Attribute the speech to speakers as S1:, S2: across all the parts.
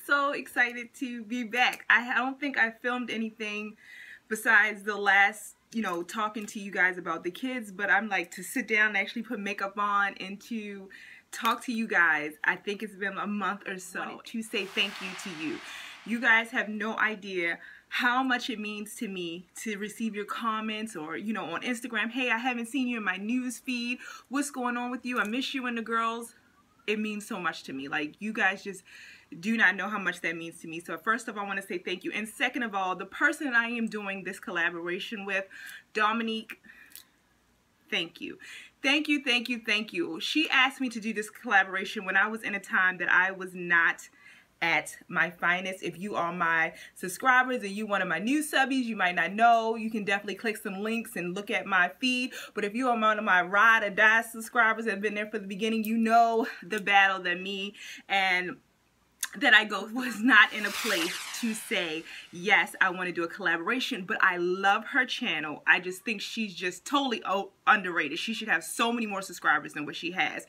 S1: so excited to be back. I don't think I filmed anything besides the last, talking to you guys about the kids, but I'm like to sit down and actually put makeup on and to talk to you guys. I think it's been a month or so to say thank you to you. You guys have no idea how much it means to me to receive your comments or, on Instagram, hey, I haven't seen you in my news feed. What's going on with you? I miss you and the girls. It means so much to me. Like, you guys just do not know how much that means to me. So first of all, I want to say thank you. And second of all, the person that I am doing this collaboration with, Dominique, thank you. Thank you, thank you, thank you. She asked me to do this collaboration when I was in a time that I was not at my finest. If you are my subscribers and you one of my new subbies, you might not know. You can definitely click some links and look at my feed. But if you are one of my ride or die subscribers that have been there for the beginning, you know the battle that me and that I go was not in a place to say, yes, I want to do a collaboration, but I love her channel. I just think she's just totally underrated. She should have so many more subscribers than what she has.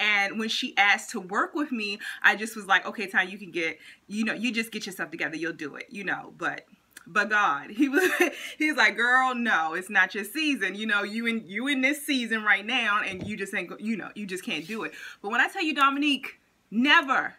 S1: And when she asked to work with me, I just was like, okay, Tyne, you can get, you just get yourself together. You'll do it, But God, he was like, girl, no, it's not your season. You in this season right now, and you just ain't, you just can't do it. But when I tell you, Dominique, never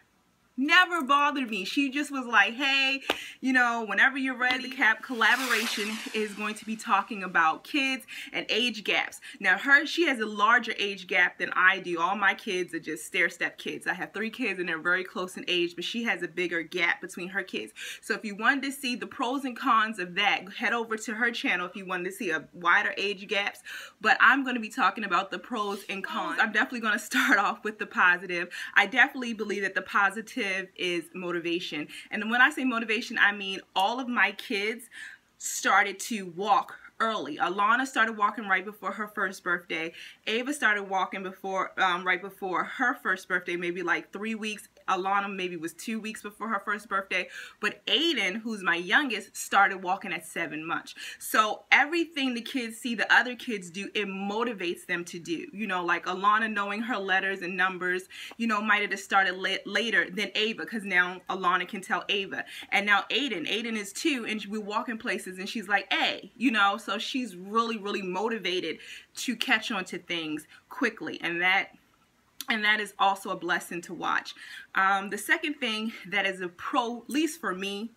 S1: bothered me. She just was like, hey, whenever you're ready, the collaboration is going to be talking about kids and age gaps. Now she has a larger age gap than I do. All my kids are just stair-step kids. I have 3 kids and they're very close in age, but she has a bigger gap between her kids. So if you wanted to see the pros and cons of that, head over to her channel if you wanted to see a wider age gaps. But I'm going to be talking about the pros and cons. I'm definitely going to start off with the positive. I definitely believe that the positive is motivation. And when I say motivation, I mean all of my kids started to walk early. Alana started walking right before her first birthday. Ava started walking before right before her first birthday, maybe like 3 weeks. Alana maybe was 2 weeks before her first birthday. But Aiden, who's my youngest, started walking at 7 months. So everything the kids see the other kids do, it motivates them to do. Like Alana knowing her letters and numbers, might have just started later than Ava, because now Alana can tell Ava. And now Aiden is 2, and we're walking places and she's like, hey, so she's really, really motivated to catch on to things quickly. And that is also a blessing to watch. The second thing that is a pro, at least for me,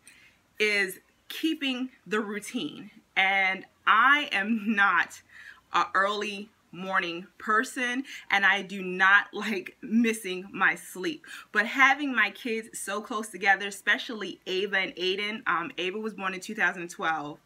S1: is keeping the routine. And I am not an early morning person, and I do not like missing my sleep. But having my kids so close together, especially Ava and Aiden, Ava was born in 2012.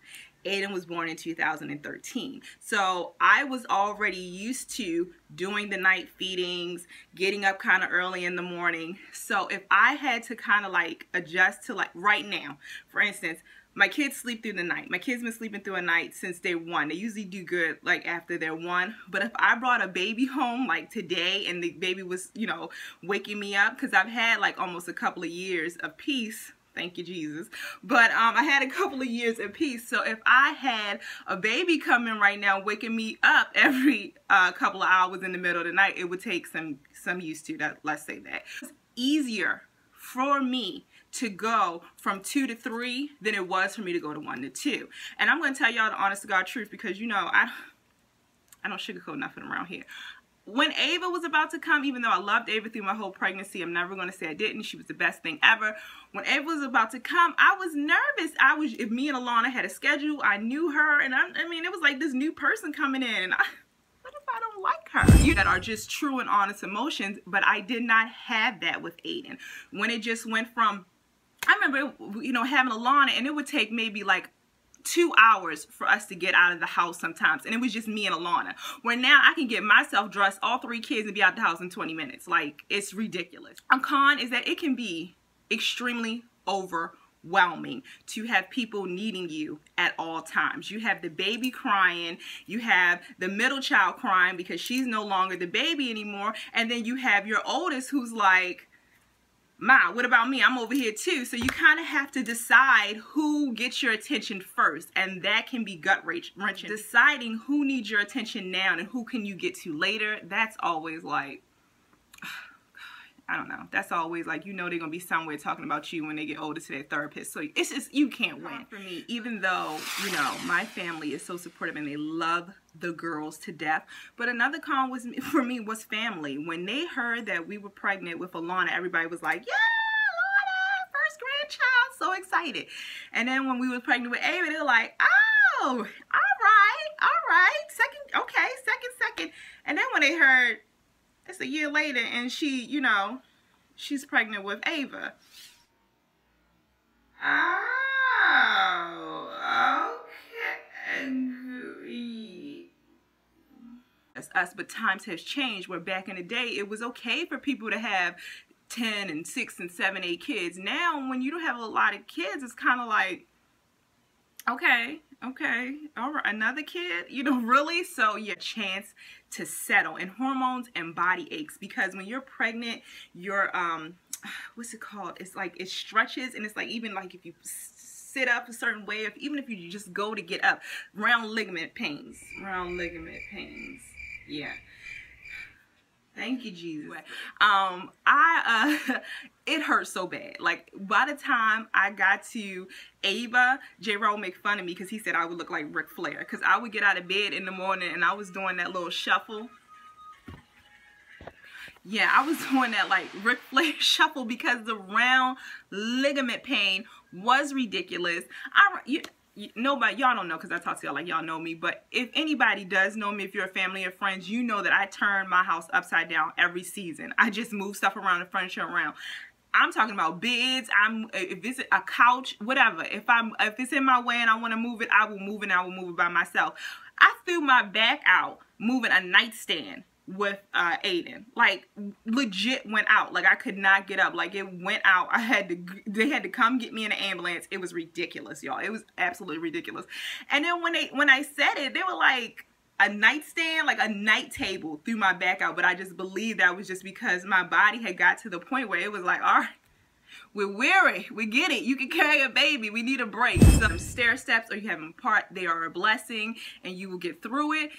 S1: Aiden was born in 2013. So I was already used to doing the night feedings, getting up kind of early in the morning. So if I had to kind of like adjust to like right now, for instance, my kids sleep through the night. My kids been sleeping through a night since day 1. They usually do good like after they're 1. But if I brought a baby home like today and the baby was, waking me up, because I've had like almost a couple of years of peace. Thank you, Jesus. But I had a couple of years of peace. So if I had a baby coming right now, waking me up every couple of hours in the middle of the night, it would take some used to that. Let's say that. It's easier for me to go from 2 to 3 than it was for me to go to 1 to 2. And I'm going to tell y'all the honest to God truth, because I don't sugarcoat nothing around here. When Ava was about to come, even though I loved Ava through my whole pregnancy, I'm never going to say I didn't. She was the best thing ever. When Ava was about to come, I was nervous. If me and Alana had a schedule, I knew her, and I mean, it was like this new person coming in. And what if I don't like her? That are just true and honest emotions, but I did not have that with Aiden. When it just went from, I remember, having Alana, and it would take maybe like 2 hours for us to get out of the house sometimes, and it was just me and Alana. Where now I can get myself dressed, all 3 kids, and be out the house in 20 minutes. Like, it's ridiculous. A con is that it can be extremely overwhelming to have people needing you at all times. You have the baby crying, you have the middle child crying because she's no longer the baby anymore, and then you have your oldest who's like, Ma, what about me? I'm over here too. So you kind of have to decide who gets your attention first, and that can be gut-wrenching. Deciding who needs your attention now and who can you get to later, that's always like, I don't know. That's always like, you know, they're gonna be somewhere talking about you when they get older to their therapist. So it's just, you can't win. For me, even though, you know, my family is so supportive and they love the girls to death, but another con was for me was family. When they heard that we were pregnant with Alana, everybody was like, yeah, Alana, first grandchild, so excited. And then when we were pregnant with Ava, they were like, oh, all right, second. And then when they heard it's a year later and she, you know, she's pregnant with Ava. Oh, okay. That's us, but times has changed, where back in the day, it was okay for people to have 10 and 6 and 7, 8 kids. Now, when you don't have a lot of kids, it's kind of like, okay, all right, another kid, you know, really? So your chance to settle, and hormones and body aches, because when you're pregnant, your what's it called? It's like it stretches, and it's like, even like if you sit up a certain way, even if you just go to get up, round ligament pains. Yeah. Thank you, Jesus. It hurt so bad. Like, by the time I got to Ava, J-Ro make fun of me because he said I would look like Ric Flair, because I would get out of bed in the morning and I was doing that little shuffle. Yeah, I was doing that like Ric Flair shuffle, because the round ligament pain was ridiculous. Nobody, y'all don't know because I talk to y'all like y'all know me, but if anybody does know me, if you're a family or friends, you know that I turn my house upside down every season. I just move stuff around, the furniture around. I'm talking about beds. If it's a couch, whatever. If it's in my way and I want to move it, I will move it, and I will move it by myself. I threw my back out moving a nightstand with Aiden. Like, legit went out. Like, I could not get up. Like, it went out. They had to come get me in an ambulance. It was ridiculous, y'all. It was absolutely ridiculous. And then when I said it, they were like, a nightstand, like a night table, threw my back out. But I just believe that was just because my body had got to the point where it was like, all right, we're weary, we get it, you can carry a baby, we need a break. Some stair steps, or you have them apart, they are a blessing, and you will get through it.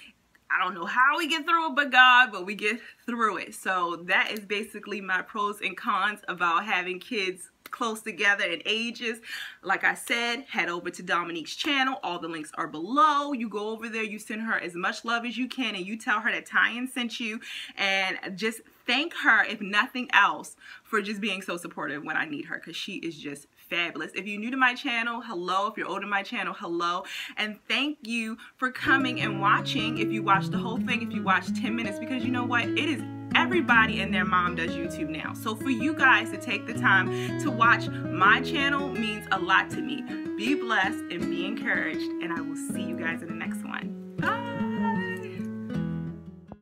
S1: I don't know how we get through it but God, but we get through it. So that is basically my pros and cons about having kids close together in ages. Like I said, head over to Dominique's channel. All the links are below. You go over there, you send her as much love as you can, and you tell her that Tyne sent you, and just thank her, if nothing else, for just being so supportive when I need her, because she is just fabulous. If you're new to my channel, hello. If you're old to my channel, hello. And thank you for coming and watching. If you watch the whole thing, if you watch 10 minutes, because you know what? It is everybody and their mom does YouTube now. So for you guys to take the time to watch my channel means a lot to me. Be blessed and be encouraged, and I will see you guys in the next one.